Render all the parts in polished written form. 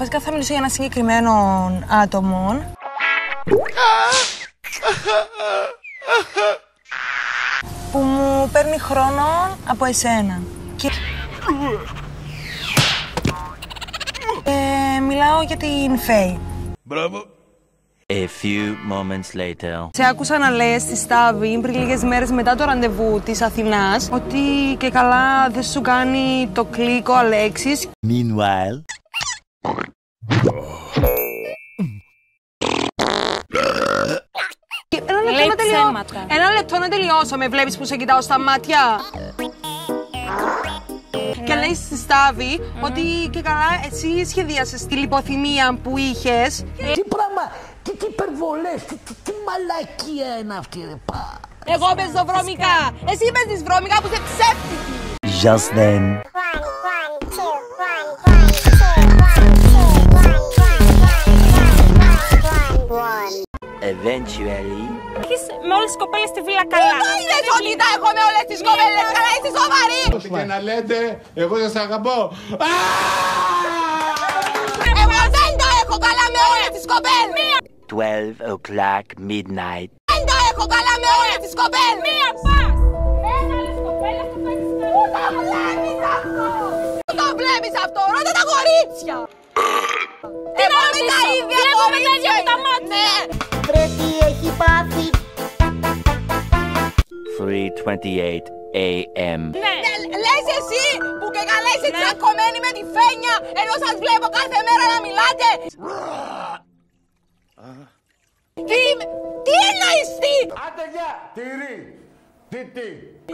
Βασικά θα μιλήσω για ένα συγκεκριμένο άτομο που μου παίρνει χρόνο από εσένα. Και μιλάω για την Φέη. Μπράβο. A few moments later. Σε άκουσα να λες στη Στάβη πριν λίγες μέρες μετά το ραντεβού της Αθηνάς ότι και καλά δεν σου κάνει το κλικ ο Αλέξης. Meanwhile. Ένα λεπτό να τελειώσω. Με βλέπεις που σε κοιτάω στα μάτια? Και λέει στη Στάβη ότι και καλά εσύ σχεδίασες τη λιποθυμία που είχες. Τι πράγμα, τι υπερβολές, τι μαλακία είναι αυτή ρε πά. Εγώ παίζω βρώμικα, εσύ παίζεις βρώμικα που είσαι ψεύτικη. Just then. Eventually. Έχεις με όλες τις κοπέλες στη βίλα καλά. Πού είδες ότι τα έχω με όλες τις κοπέλες καλά, είσαι σοβαρή. Και να λέτε, εγώ σας αγαπώ. Εγώ δεν τα έχω καλά με όλες τις κοπέλες. 12 o'clock midnight. Δεν τα έχω καλά με όλες τις κοπέλες. Μία πας. Πες άλλες κοπέλες το παίρνεις καλά. Πού το βλέπεις αυτό? Πού το βλέπεις αυτό? Ρώτα τα κορίτσια. Εγώ με τα ίδια κορίτσια τα μάτια. Βρε τι έχει πάθει. 3:28 a.m. Ναι. Λες εσύ που και καλά είσαι τσακωμένη με τη Φένια ενώ σας βλέπω κάθε μέρα να μιλάτε. Τι εννοείς τι? Άντε γεια, τυρί. Τι.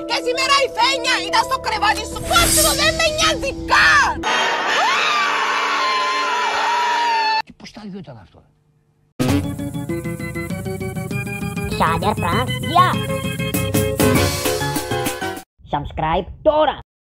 Και σήμερα η Φένια ήταν στο κρεβάτι σου. Κόψτε το, δεν με νοιάζει καν. Τι ποστάλιο ήταν αυτό. Shudder Franks, yeah! Subscribe τώρα!